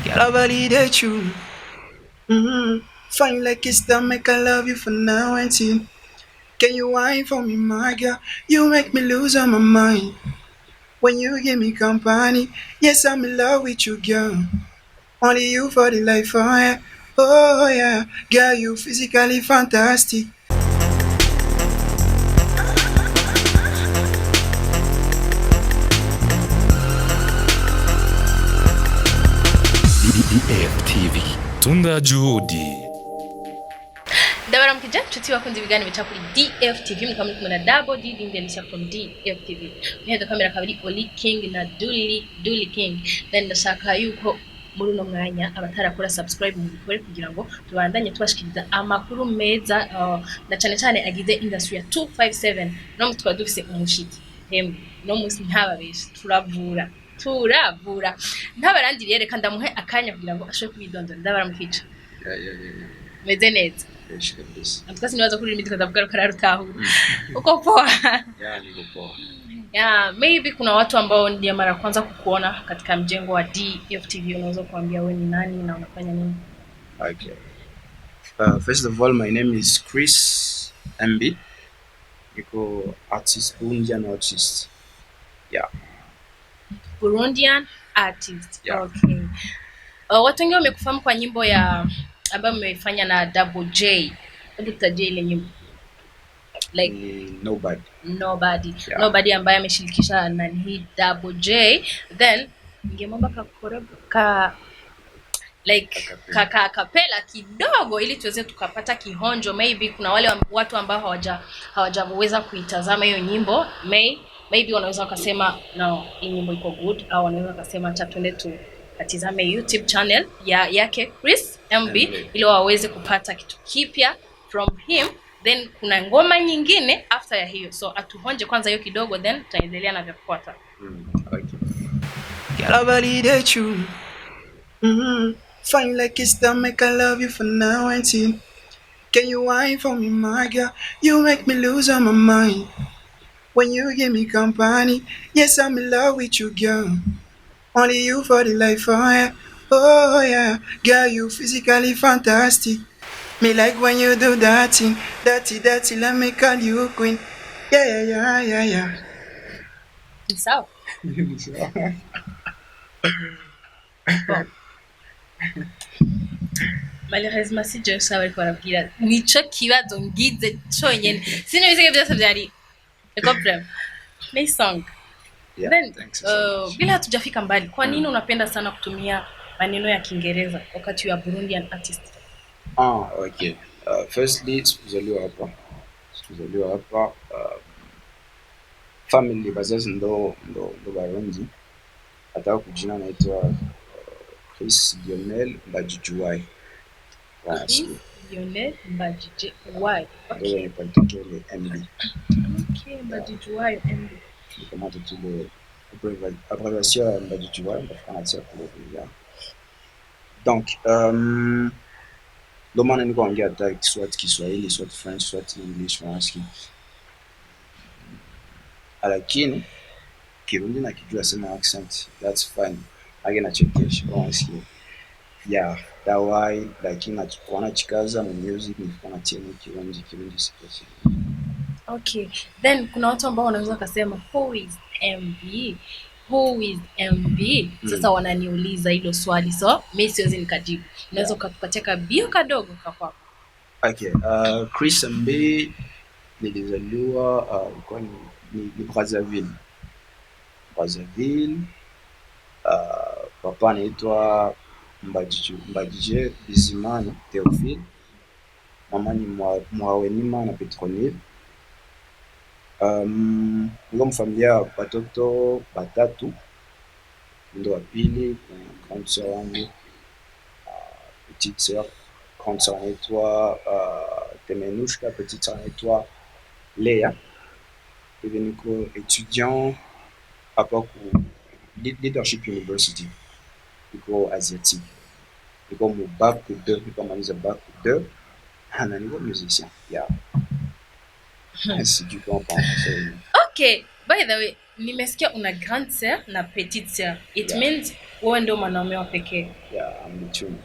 Girl, I validate you. Fine like it's time, make I love you for now and till. Can you whine for me, my girl? You make me lose on my mind. When you give me company, yes, I'm in love with you, girl. Only you for the life, oh yeah. Oh yeah, girl, you physically fantastic. DFTV Tunda Juhudi. Dabara mkija tuti wakunzi bigani bica kuri DFTV mukamuri kumwe na Double D Dindelisha from DFTV. Mheza kamera kabiri Oli King na Dully King. Then ndashaka yuko muri no mwanya abatarakora subscribe mu bikore kugira ngo tubandanye tubashikiriza amakuru meza na cyane agize industry ya 257 no mutwa dufise umushiti. No musi ntababesha turavura ntabarandiriye reka ndamuhe akanya kugira ngo ashobore kubidondora ndabara mukica meze neza Atukasi niwaza kuri limiti kadavuga kararutahura uko poa niko poa maybe kuna watu ambao ndio mara kwanza kukuona katika mjengo wa DFTV, unaweza kuambia wewe ni nani na unafanya nini? Okay. First of all, my name is Chris MB. Niko artist, Burundian artist. Burundian artist. Yeah. Okay. Watu wengi wamekufahamu kwa nyimbo ya ambayo mmefanya na Double J. Hebu tutajie ile nyimbo. Like Nobody. Yeah. Nobody ambaye ameshirikisha na hii Double J. Then ningemwomba kapela kidogo ili tuweze tukapata kihonjo. Maybe kuna wale watu ambao hawajaweza kuitazama hiyo nyimbo. Maybe wanaweza wakasema no, hii nyimbo iko good, au wanaweza wakasema acha twende tu katizame YouTube channel yake Chris MB ili waweze kupata kitu kipya from him. Then kuna ngoma nyingine after ya hiyo, so atuhonje kwanza hiyo kidogo, then tutaendelea na vyafuata. Okay. Girl, I validate you. Fine like it's time, make I love you for now and till. Can you whine for me, my girl? You make me lose on my mind. When you give me company, yes, I'm in love with you, girl. Only you for the life, oh yeah. Oh yeah, girl, you physically fantastic. Me like when you do that thing, dirty, let me call you queen. Yeah. Sawa. Malheureusement si je savais quoi rabwira. Nico kibazo ngize cyonyene. Sino bizige byose byari. Problem. Ni song. Yeah, Then so bila hatujafika mbali. Kwa nini unapenda sana kutumia maneno ya Kiingereza wakati you are Burundian artist? Okay. Firstly, sikuzaliwa hapa. Family bazazi ndo Barundi. Hata kujina naitwa Chris Lionel Mbajijwai. Lionel Mbajijwai. Okay. Particularly MB. Okay, Mbajijwai MB. Comment tu le abréviation Mbajijwai en français pour le. Donc ndo maana niko ongea hata Kiswahili, soit French, soit English, franski. Lakini Kirundi na kijua sema accent, that's fine. Agena chekesha franski. Yeah, that why lakini naona chikaza mu music nifanya tena Kirundi sipesi. Okay. Then kuna watu ambao wanaweza kusema who is MB? Sasa wananiuliza hilo swali, so mimi siwezi nikajibu. Unaweza kutupatia kabio kadogo kwa. Okay, Chris MB nilizaliwa kwa ni Brazzaville. Papa anaitwa Mbajije Bizimana Theophile. Mama ni Mwawenima na Petronile. Niko mfamilia watoto batatu, ndo wa pili, grande sœur wangu, petite sœur, grande sœur anaitwa Temenushka, petite sœur anaitwa Lea. Hivi niko étudiant hapa ku Leadership University, niko asiatique, niko mu bac 2, niko maliza bac 2, na niko musicien. Yeah. Si tu comprends. Okay, by the way, nimesikia una grande sœur na petite sœur. It means wewe ndio mwanaume wa pekee. Yeah. on the tune.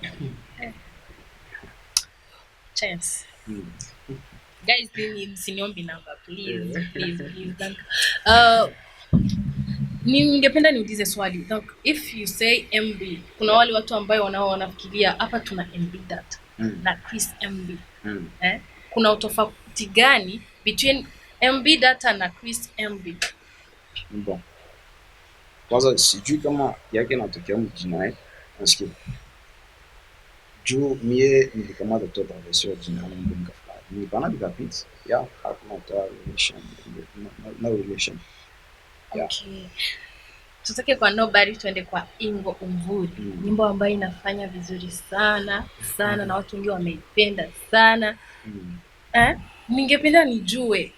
Chance. Mm. Guys, msiniombi number please. Don't. Ningependa niulize swali. Donc, if you say MB, kuna wale watu ambao wanafikiria hapa tuna MB data na Chris MB. Kuna utofauti gani between MB data na Chris MB? Bon. Kwanza sijui kama yake natokea mjina nasikia. Juu mie nilikamata tota version jina langu nikafanya. Nilipana nikapita. Yeah, hakuna relation. No relation. Yeah. Okay. Tutoke kwa nobody tuende kwa Ingo Umvuri. Nyimbo ambayo inafanya vizuri sana na watu wengi wameipenda sana. Ningependa nijue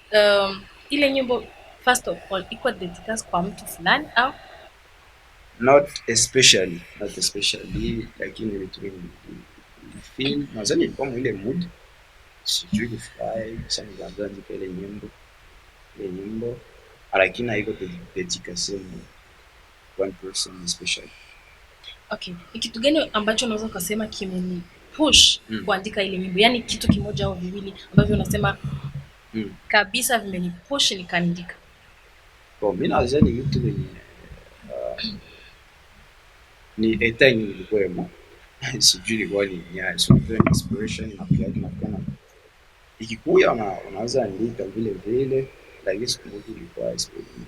ile nyimbo first of all iko dedicated kwa mtu fulani au not especially lakini vitu vingi feel nadhani ilikuwa ile mood sijui kufurahi sana ndio ile nyimbo lakini haiko dedicated one person especially. Okay, ni kitu gani ambacho unaweza kusema kimeni push kuandika ile nyimbo? Yaani kitu kimoja au viwili ambavyo unasema kabisa vimeni push nikaandika. Bon, mimi nadhani vitu venye ni eta nilikuwemo sijui ilikuwa ni inspiration na pia tunakana ikikuya unaweza andika vile lakini sikumbuki ilikuwa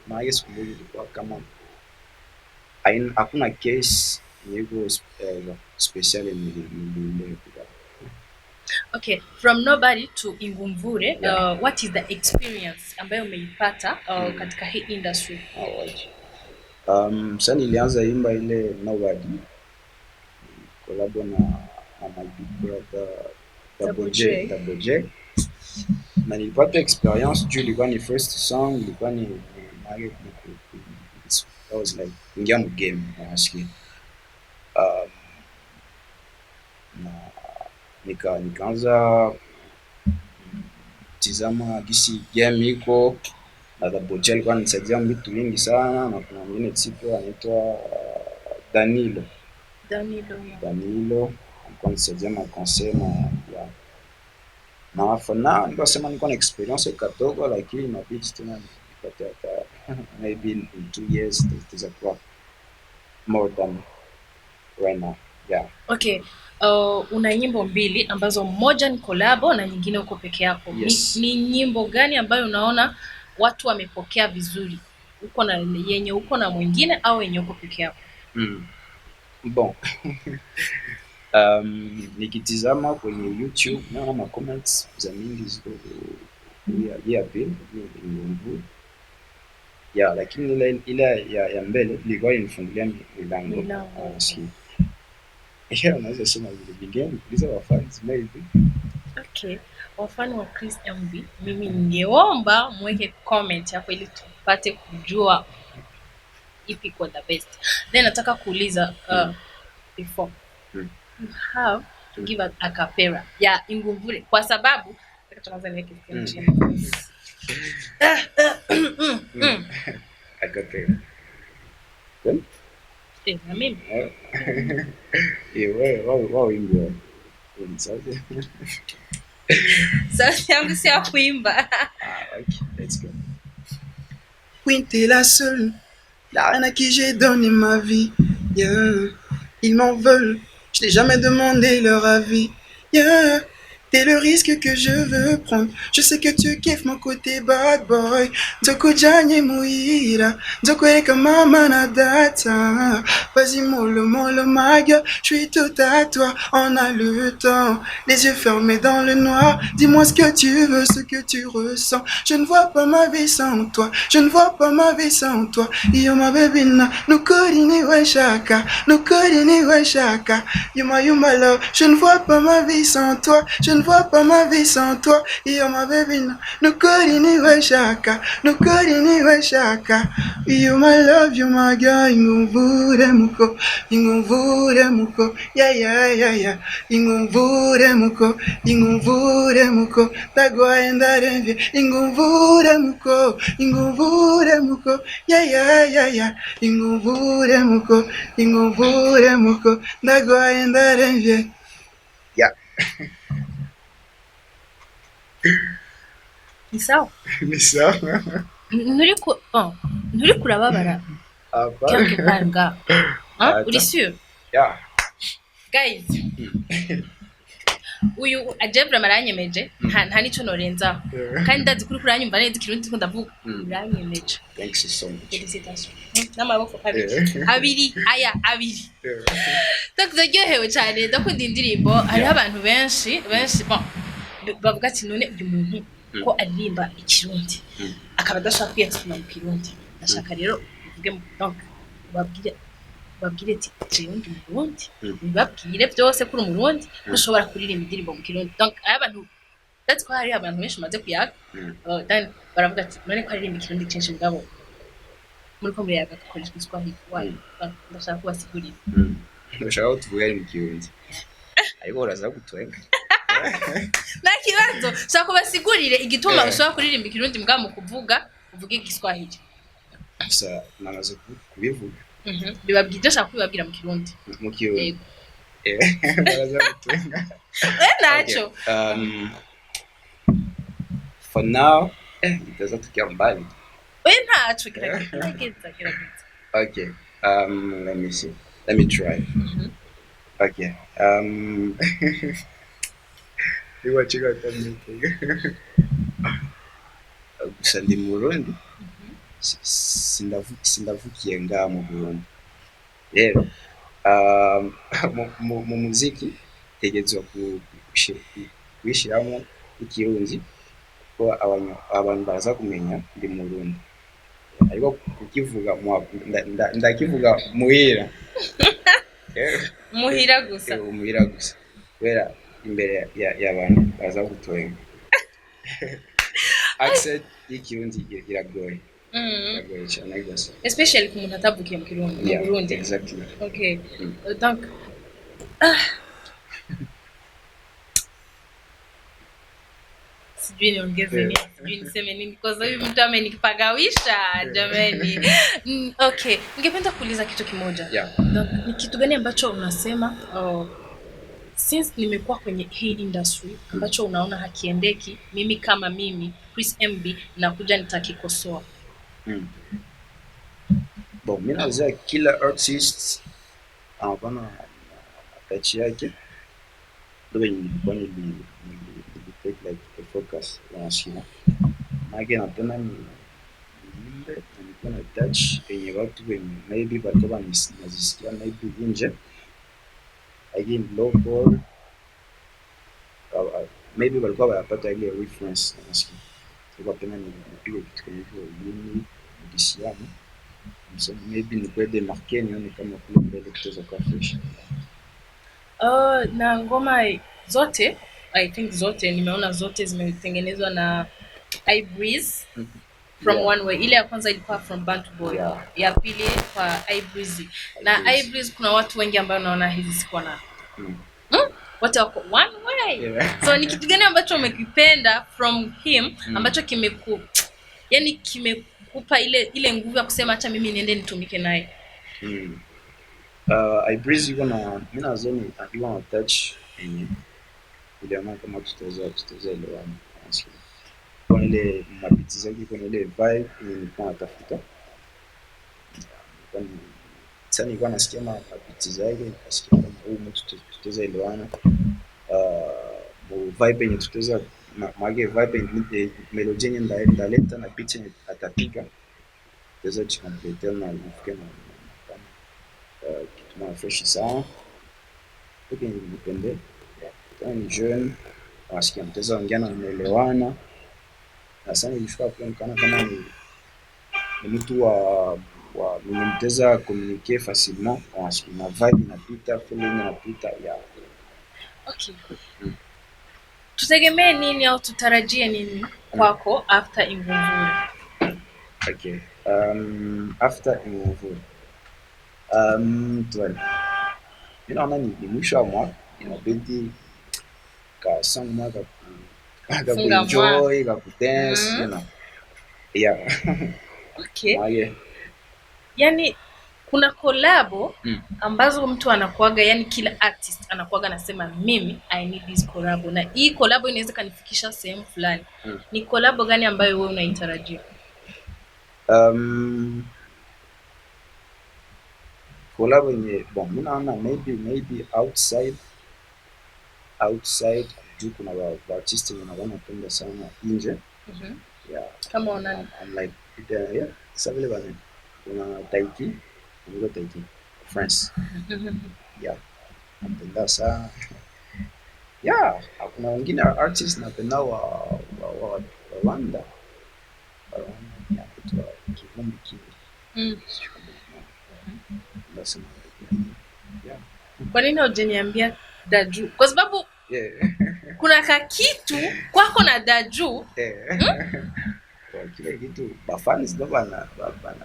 maana sikumbuki ilikuwa kama hakuna case niko special ni Okay, from nobody to Ingumvure, what is the experience ambayo umeipata katika hii industry? Sasa nilianza imba ile nobody collabo na my big brother Dadju. Na nilipata experience juu ilikuwa ni first song, ilikuwa ni I was like ingia mu game nasikia. Nikaanza tizama gisi game iko na Dadju alikuwa anisaidia vitu vingi sana, na kuna mwingine tipo anaitwa Danilo alikuwa anisaidia na conseil na afana nikasema niko na experience kadogo, lakini inabidi tena nipate hata maybe in 2 years tutakuwa more than right now. Yeah. Okay. Una nyimbo mbili ambazo moja ni collabo na nyingine uko peke yako. Yes. Ni nyimbo gani ambayo unaona watu wamepokea vizuri? Uko na yenye uko na mwingine au yenye uko peke yako? Bon. Nikitizama kwenye YouTube naona ma comments za mingi ziko ya pili ni ya lakini ile ya mbele ilikuwa inifungulia milango. Unaweza sema vile vingine kuuliza wafans maybe. Okay, wafani wa Chris MB, mimi ningeomba mweke comment hapo ili tupate kujua ipi kwa the best. Then nataka kuuliza before you have to give us a cappella ya Ingumvure kwa sababu tunaanza niweke a cappella. Na mimi Wow, ingia sasa yangu si ya kuimba. Okay, let's go. Oui, t'es la seule, la reine à qui j'ai donné ma vie. Yeah. Ils m'en veulent, je t'ai jamais demandé leur avis. Yeah. T'es le risque que je veux prendre. Je sais que tu kiffes mon côté bad boy. Doko janye muira, doko eka mama na data. Vas-y mollo ma gueule, je suis tout à toi. On a le temps, les yeux fermés dans le noir. Dis-moi ce que tu veux, ce que tu ressens. Je ne vois pas ma vie sans toi. Je ne vois pas ma vie sans toi. Yo ma baby na, no kodini we shaka, no kodini we shaka. You my love, je ne vois pas ma vie sans toi. Je ne vois pas ma vie sans toi. Yo my baby no, nukuri niwe shaka, nukuri niwe shaka. You my love, you my girl, ingumvure muko, ingumvure muko, yeah yeah yeah yeah. Ingumvure muko, ingumvure muko, ndagwaye ndaremvye. Ingumvure muko, ingumvure muko, yeah yeah yeah yeah. Ingumvure muko, ingumvure muko, ndagwaye ndaremvye. Yeah. Ni sawa? Ni sawa. Nturi kurababara. Quelque part nga. Hein? Uri sûr? Yeah. Guys. Uyu ajebra maranyemeje nta nico norenza. Kandi ndazi kuri kuranyumva neza ikirundi ndavuga. Uranyemeje. Thanks so much. Félicitations. N'amaboko abiri. Abiri. Ndakuryohewe cyane ndakunda indirimbo. Hariho abantu benshi bon bavuga ati none uyu muntu ko aririmba ikirundi akaba adashaka kwiyatuma mu kirundi. Ndashaka rero uvuge donc babwire ati kirundi mu Burundi. Babwire byose kuri mu Burundi ushobora kuririmba indirimbo mu kirundi. Donc abantu that's why hari abantu benshi maze kuyaga. Then baravuga ati none ko aririmba ikirundi cyinshi ngabo muri ko muriyaga dukoresha Kiswahili. Why? Ndashaka kubasigurira. Ndashaka tuvuge mu kirundi. Ariko uraza gutwenga. Na kibazo shaka kubasigurire igituma ushobora kuririmba ikirundi mbwa mu kuvuga uvuge Kiswahili. Gusa namaze kubivuga. Bibabwije shaka kubibabwira mu kirundi. Mu kirundi. Baraza gutwenga. Nacho. For now, itaza tukia mbali. Nacho kirageza. Okay. Let me see. Let me try. Okay. Iwa chiga tamete. Gusa ndi mu Burundi. Sindavukiye nga mu Burundi. Rero mu muziki tegezwa kwishiramo ikirundi ko abantu baraza kumenya ndi mu Burundi. Ariko kukivuga ndakivuga muhira. Muhira gusa. Muhira gusa. Kubera imbere y'abantu baza gutwenga. Accent y'ikirundi iragoye. Iragoye cyane gusa. Especially ku muntu atavukiye mu Kirundi mu Burundi. Exactly. Okay. Donc sijui niongeze nini, sijui niseme nini kwa sababu mtu amenipagawisha jamani. Okay, ningependa kuuliza kitu kimoja. Donc ni kitu gani ambacho unasema since nimekuwa kwenye hii industry ambacho unaona hakiendeki, mimi kama mimi Chris MB nakuja nitakikosoa? Bon, mimi naweza kila artist anapana touch yake. Ndio nilikuwa take like a focus wanashina. Mage napenda ni nilikuwa na touch yenye watu wenye maybe batoba nazisikia maybe nje. Again local maybe walikuwa wanapata ile reference nasikia. Kwa pena nipige kitu kama hivyo yini ndisiana. So maybe nikwede marke nione kama kule mbele kutoza kwa fresh. Na ngoma zote I think zote nimeona zote zimetengenezwa na iBreeze from One Way. Ile ya kwanza ilikuwa from Bantu Boy. Ya pili kwa iBreeze. Na iBreeze kuna watu wengi ambao naona hizi sikuwa na. Watu wako One Way. So ni kitu gani ambacho umekipenda from him ambacho kimekupa ile nguvu ya kusema acha mimi niende nitumike naye? iBreeze yuko na mimi nazoni akiwa na touch yenye ile kama tutaweza elewana. Kwa ile mapiti zake, kwa ile vibe nilikuwa natafuta. Sasa nilikuwa nasikia mapiti zake, nasikia kama huyu mtu tutaweza elewana. Vibe yenye tutaweza mage vibe melody yenye ndaleta na beat yenye atapiga. Tutaweza kucomplete na ifike na kitu fresh sana. Kwa hiyo nilipende ni jeune wasikia mteza ongea na unaelewana. Na sana ilifika kuonekana kama ni mtu wa mteza communiquer facilement wasikia na vibe inapita, feeling inapita ya. Okay. tutegemee nini au tutarajie nini kwako after Ingumvuri? Okay. After Ingumvuri. Tuone. Mimi naona ni mwisho wa mwaka, inabidi kasonga mwaka enjoy, dance, you know. Yeah. Okay. Yani kuna collabo ambazo mtu anakuaga, yani kila artist anakuaga anasema mimi I need this collabo, na hii collabo inaweza kanifikisha sehemu fulani. Ni collabo gani ambayo wewe unaitarajia? Collabo ni bon, mimi naona maybe outside juu kuna artists wanapenda sana nje. Yeah. Kama unani? I'm like yeah, sasa vile bana. Kuna Taiki, France. Yeah. Napenda sana. Yeah, kuna wengine artists napenda wa Rwanda. Yeah, kutoka Ikirundi. Basi. Yeah. Kwa nini hujaniambia Dadju? Kwa sababu kuna kitu kwako na Dadju. Kwa kile kitu bafans ndo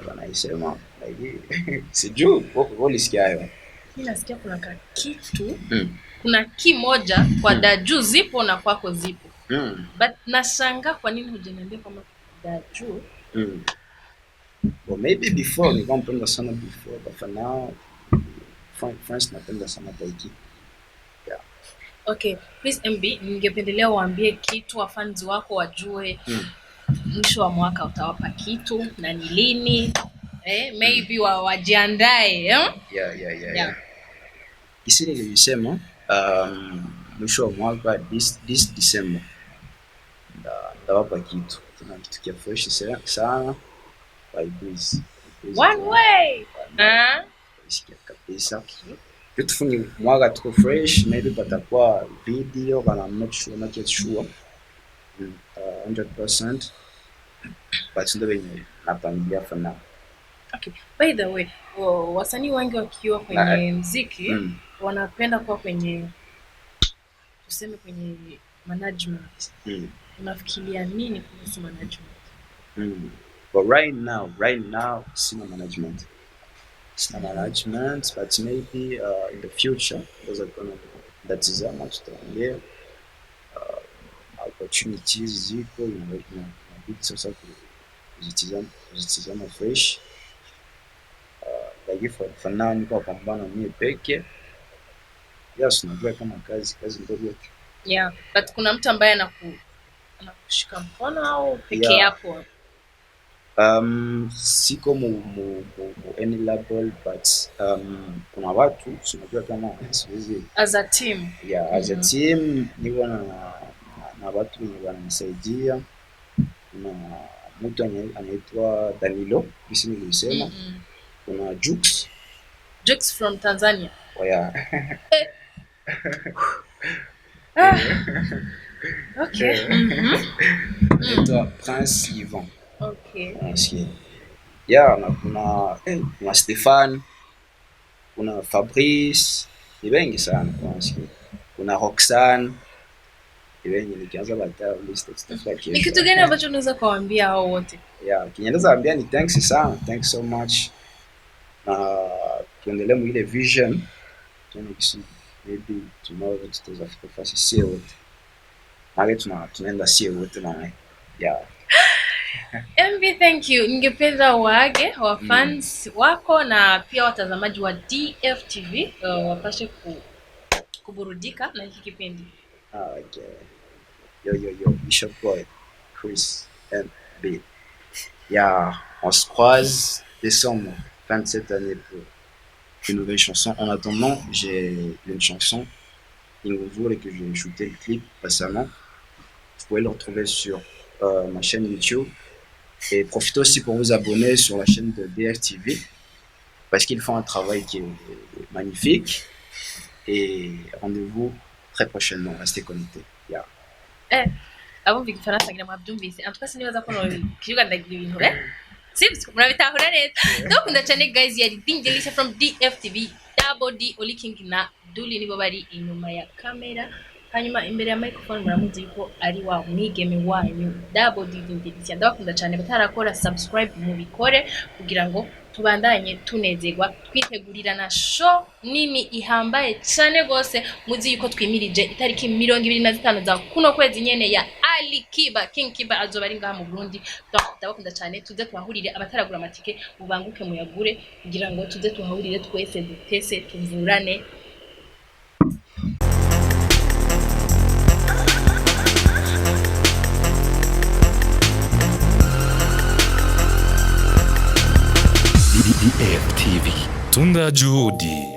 wanaisema like sijui wao ulisikia hayo. Mimi nasikia kuna kitu. Kuna kimoja kwa Dadju zipo na kwako zipo. But nashangaa kwa nini hujaniambia kama Dadju. Well, maybe before nilikuwa mpenda sana before, but for now France napenda sana Taiki. Yeah. Okay, please MB, ningependelea uambie kitu wafans wako wajue mwisho wa mwaka utawapa kitu na ni lini, maybe wajiandae. Yeah. Kisi nilisema mwisho wa mwaka this December ndawapa kitu. Tuna kitu kia fresh sana. By breeze. One way. Sikia kabisa. Tufunge mwaka tuko fresh, maybe patakuwa video, but I'm not yet sure 100%, but ndio wenye napangia for now. Okay, by the way, wasanii wengi wakiwa kwenye muziki wanapenda kuwa kwenye, tuseme, kwenye management. Unafikiria nini kuhusu management? But right now sina management. But maybe in the future those are gonna, that is how much tutaongea opportunities ziko inabidi sasa kuzitizama fresh. Like for now niko pambana mimi peke. Yes, najua kama kazi ndio yote. Yeah, but kuna mtu ambaye anakushika mkono au peke yako? Siko mu any label, but kuna watu tunajua kama siwezi as a team. Yeah, as a team niko na watu wenye wananisaidia. Na mtu anaitwa Danilo, kisi nilisema. Kuna Jux from Tanzania. Oh yeah. Okay. Anaitwa Prince Ivan. Okay. Yeah, na kuna Stefan, kuna Fabrice, ni wengi sana kuna Roxanne, ni wengi. Nikianza bata list tutafuta kesho. Ni kitu gani ambacho unaweza kuambia hao wote? Yeah, kinaweza ambia ni thanks sana, thanks so much. Na tuendelee mu ile vision, maybe tomorrow tutafika fasi sio wote. Mage tunaenda sio wote na yeah. MV, thank you. Ningependa waage wa fans wako na pia watazamaji wa DFTV wapashe kuburudika na hiki kipindi. Okay. Yo, Bishop Boy, Chris and B. Yeah, on se croise décembre 27 années pour une nouvelle chanson. En attendant, j'ai une chanson Ingumvuri que j'ai shooté le clip récemment. Vous pouvez le retrouver sur ma chaîne YouTube. Et profitez aussi pour vous abonner sur la chaîne de DFTV parce qu'ils font un travail qui est magnifique. Et rendez-vous très prochainement. Restez connectés. Yeah. Abo vikifaransa ngira mwabyumvise. En tout cas sinibaza ko kijuga ndagira ibintu Sibs murabitahura neza. Ndakunda cyane guys, yari Dingelisha from DFTV. Double D Oli King na Duli nibo bari inyuma ya kamera. hanyuma imbere ya microphone muramuzi yuko ari wa mwigeme wanyu Double D. Ndabakunda cyane, batarakora subscribe mubikore kugira ngo tubandanye tunezerwa twitegurira na show nini ihambaye cyane gose. Muzi yuko twimirije itariki 25 za kuno kwezi nyene ya Ali Kiba, King Kiba azoba ari ngaha mu Burundi. Ndabakunda cyane, tuze tuhahurire, abataragura amatike mubanguke muyagure kugira ngo tuze tuhahurire twese dutese tuvurane. DDF TV. Tunda juhudi.